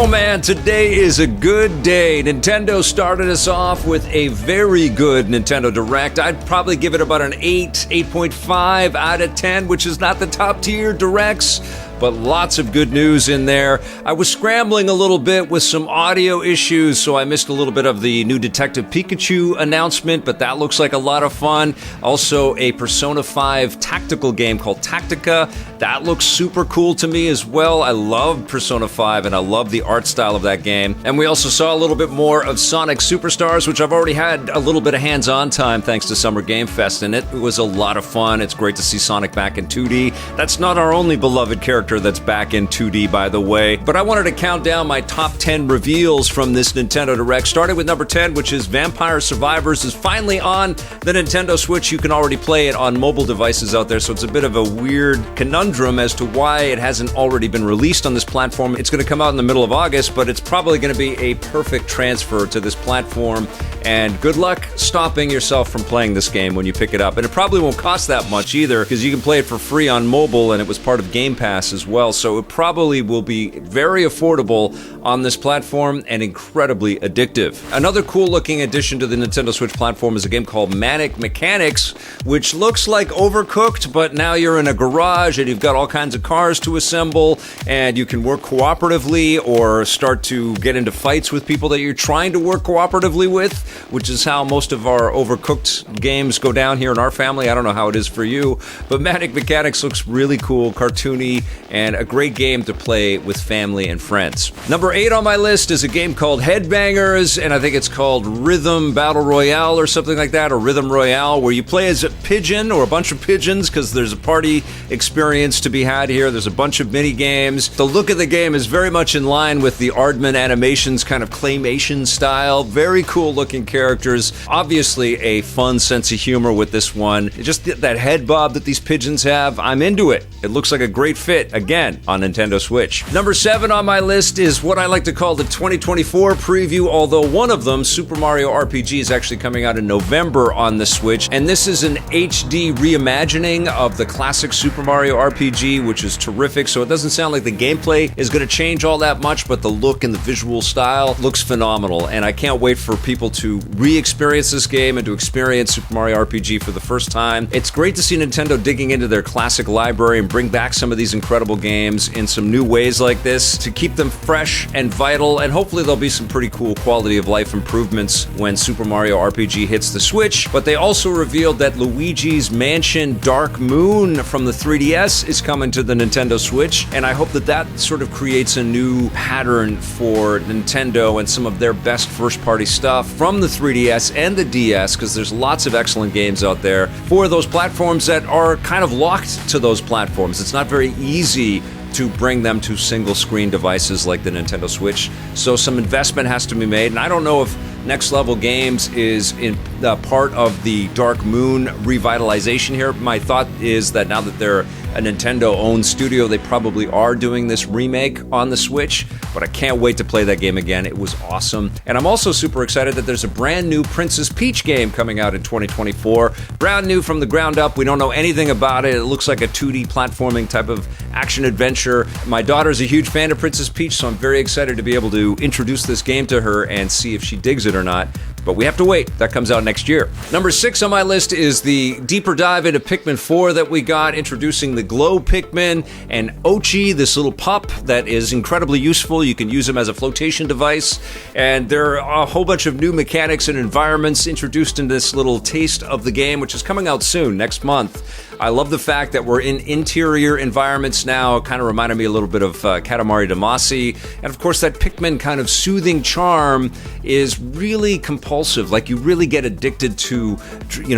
Oh man, today is a good day. Nintendo started us off with a very good Nintendo Direct. I'd probably give it about an 8.5 out of 10, which is not the top tier Directs, but lots of good news in there. I was scrambling a little bit with some audio issues, so I missed a little bit of the new Detective Pikachu announcement, but that looks like a lot of fun. Also, a Persona 5 tactical game called Tactica. That looks super cool to me as well. I love Persona 5, and I love the art style of that game. And we also saw a little bit more of Sonic Superstars, which I've already had a little bit of hands-on time thanks to Summer Game Fest, and it was a lot of fun. It's great to see Sonic back in 2D. That's not our only beloved character that's back in 2D, by the way. But I wanted to count down my top 10 reveals from this Nintendo Direct, starting with number 10, which is Vampire Survivors is finally on the Nintendo Switch. You can already play it on mobile devices out there, so it's a bit of a weird conundrum as to why it hasn't already been released on this platform. It's going to come out in the middle of August, but it's probably going to be a perfect transfer to this platform, and good luck stopping yourself from playing this game when you pick it up. And it probably won't cost that much either, because you can play it for free on mobile, and it was part of Game Pass as well, so it probably will be very affordable on this platform and incredibly addictive. Another cool looking addition to the Nintendo Switch platform is a game called Manic Mechanics, which looks like Overcooked, but now you're in a garage and you've got all kinds of cars to assemble, and you can work cooperatively or start to get into fights with people that you're trying to work cooperatively with, which is how most of our Overcooked games go down here in our family. I don't know how it is for you, but Manic Mechanics looks really cool, cartoony, and a great game to play with family and friends. Number 8 on my list is a game called Headbangers, and I think it's called Rhythm Battle Royale or something like that, or Rhythm Royale, where you play as a pigeon or a bunch of pigeons, because there's a party experience to be had here. There's a bunch of mini games. The look of the game is very much in line with the Aardman Animations kind of claymation style. Very cool looking characters. Obviously a fun sense of humor with this one. Just that head bob that these pigeons have, I'm into it. It looks like a great fit, again, on Nintendo Switch. Number 7 on my list is what I like to call the 2024 preview, although one of them, Super Mario RPG, is actually coming out in November on the Switch, and this is an HD reimagining of the classic Super Mario RPG, which is terrific, so it doesn't sound like the gameplay is going to change all that much, but the look and the visual style looks phenomenal, and I can't wait for people to re-experience this game and to experience Super Mario RPG for the first time. It's great to see Nintendo digging into their classic library and bring back some of these incredible games in some new ways like this to keep them fresh and vital, and hopefully there'll be some pretty cool quality of life improvements when Super Mario RPG hits the Switch. But they also revealed that Luigi's Mansion Dark Moon from the 3DS is coming to the Nintendo Switch, and I hope that that sort of creates a new pattern for Nintendo and some of their best first-party stuff from the 3DS and the DS, because there's lots of excellent games out there for those platforms that are kind of locked to those platforms. It's not very easy to bring them to single-screen devices like the Nintendo Switch, so some investment has to be made, and I don't know if Next Level Games is in part of the Dark Moon revitalization here. My thought is that now that they're a Nintendo-owned studio, they probably are doing this remake on the Switch, but I can't wait to play that game again. It was awesome. And I'm also super excited that there's a brand new Princess Peach game coming out in 2024. Brand new from the ground up. We don't know anything about it. It looks like a 2D platforming type of action-adventure. My daughter's a huge fan of Princess Peach, so I'm very excited to be able to introduce this game to her and see if she digs it or not. But we have to wait. That comes out next year. Number 6 on my list is the deeper dive into Pikmin 4 that we got, introducing the Glow Pikmin and Ochi, this little pup that is incredibly useful. You can use him as a flotation device. And there are a whole bunch of new mechanics and environments introduced in this little taste of the game, which is coming out soon, next month. I love the fact that we're in interior environments now. It kind of reminded me a little bit of Katamari Damacy. And of course, that Pikmin kind of soothing charm is really compulsive. Like, you really get addicted to,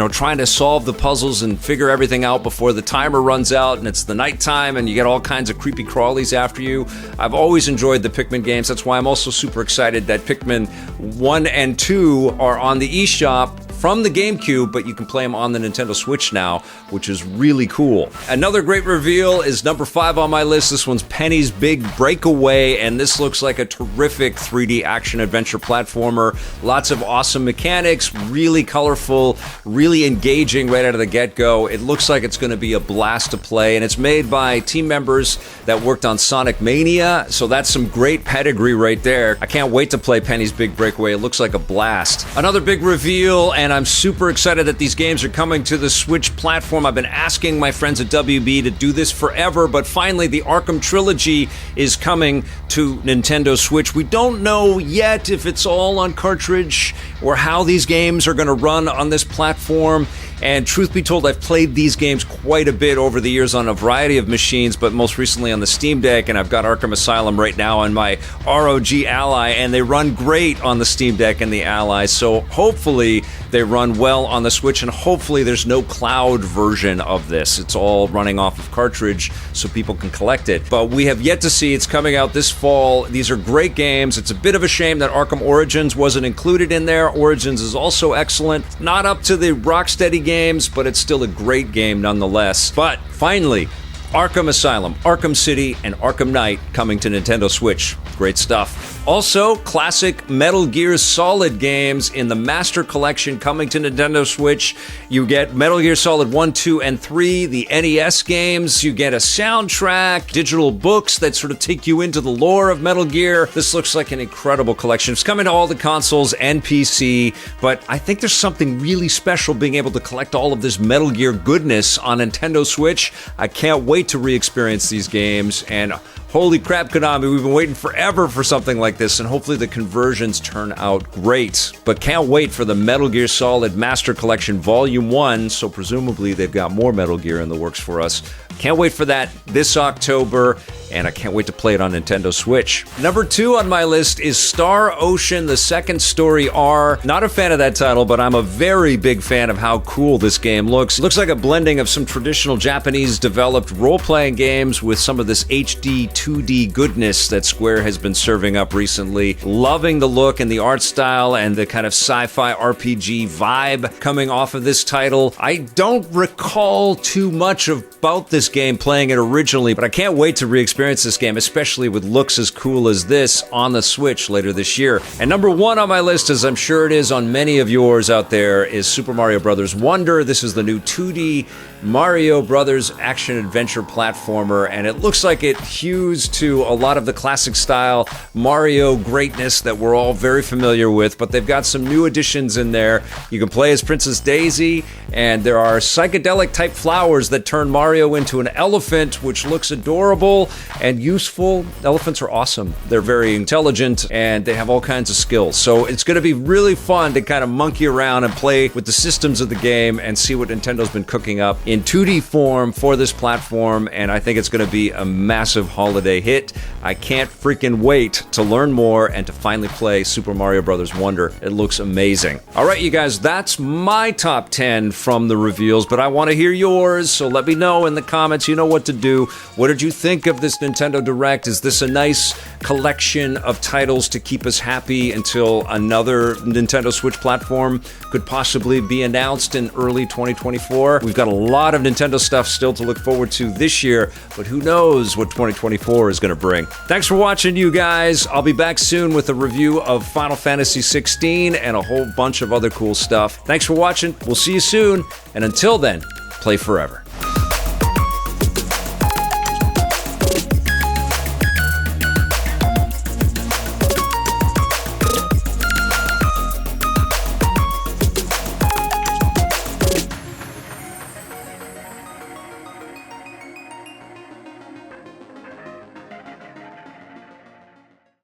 trying to solve the puzzles and figure everything out before the timer runs out and it's the nighttime and you get all kinds of creepy crawlies after you. I've always enjoyed the Pikmin games. That's why I'm also super excited that Pikmin 1 and 2 are on the eShop from the GameCube, but you can play them on the Nintendo Switch now, which is really cool. Another great reveal is number 5 on my list. This one's Penny's Big Breakaway, and this looks like a terrific 3D action-adventure platformer. Lots of awesome mechanics, really colorful, really engaging right out of the get-go. It looks like it's going to be a blast to play, and it's made by team members that worked on Sonic Mania, so that's some great pedigree right there. I can't wait to play Penny's Big Breakaway. It looks like a blast. Another big reveal, and I'm super excited that these games are coming to the Switch platform. I've been asking my friends at WB to do this forever, but finally the Arkham Trilogy is coming to Nintendo Switch. We don't know yet if it's all on cartridge or how these games are going to run on this platform. And truth be told, I've played these games quite a bit over the years on a variety of machines, but most recently on the Steam Deck, and I've got Arkham Asylum right now on my ROG Ally, and they run great on the Steam Deck and the Ally, so hopefully they run well on the Switch, and hopefully there's no cloud version of this. It's all running off of cartridge so people can collect it. But we have yet to see. It's coming out this fall. These are great games. It's a bit of a shame that Arkham Origins wasn't included in there. Origins is also excellent. Not up to the Rocksteady games, but it's still a great game nonetheless. But finally, Arkham Asylum, Arkham City, and Arkham Knight coming to Nintendo Switch. Great stuff. Also, classic Metal Gear Solid games in the Master Collection coming to Nintendo Switch. You get Metal Gear Solid 1, 2, and 3, the NES games. You get a soundtrack, digital books that sort of take you into the lore of Metal Gear. This looks like an incredible collection. It's coming to all the consoles and PC, but I think there's something really special being able to collect all of this Metal Gear goodness on Nintendo Switch. I can't wait to re-experience these games, and holy crap, Konami, we've been waiting forever for something like this, and hopefully the conversions turn out great. But can't wait for the Metal Gear Solid Master Collection Volume 1, so presumably they've got more Metal Gear in the works for us. Can't wait for that this October, and I can't wait to play it on Nintendo Switch. Number 2 on my list is Star Ocean: The Second Story R. Not a fan of that title, but I'm a very big fan of how cool this game looks. It looks like a blending of some traditional Japanese-developed role-playing games with some of this HD 2D goodness that Square has been serving up recently. Loving the look and the art style and the kind of sci-fi RPG vibe coming off of this title. I don't recall too much about this game playing it originally, but I can't wait to re-experience this game, especially with looks as cool as this on the Switch later this year. And number 1 on my list, as I'm sure it is on many of yours out there, is Super Mario Bros. Wonder. This is the new 2D Mario Brothers action-adventure platformer, and it looks like it hews to a lot of the classic style Mario greatness that we're all very familiar with, but they've got some new additions in there. You can play as Princess Daisy, and there are psychedelic-type flowers that turn Mario into an elephant, which looks adorable and useful. Elephants are awesome. They're very intelligent, and they have all kinds of skills. So it's going to be really fun to kind of monkey around and play with the systems of the game and see what Nintendo's been cooking up in 2D form for this platform, and I think it's going to be a massive holiday hit. I can't freaking wait to learn more and to finally play Super Mario Bros. Wonder. It looks amazing. All right, you guys, that's my top 10 from the reveals, but I want to hear yours, so let me know in the comments. You know what to do. What did you think of this Nintendo Direct? Is this a nice collection of titles to keep us happy until another Nintendo Switch platform could possibly be announced in early 2024? We've got a lot of Nintendo stuff still to look forward to this year, but who knows what 2024 is going to bring. Thanks for watching, you guys. I'll be back soon with a review of Final Fantasy 16 and a whole bunch of other cool stuff. Thanks for watching. We'll see you soon, and until then, play forever.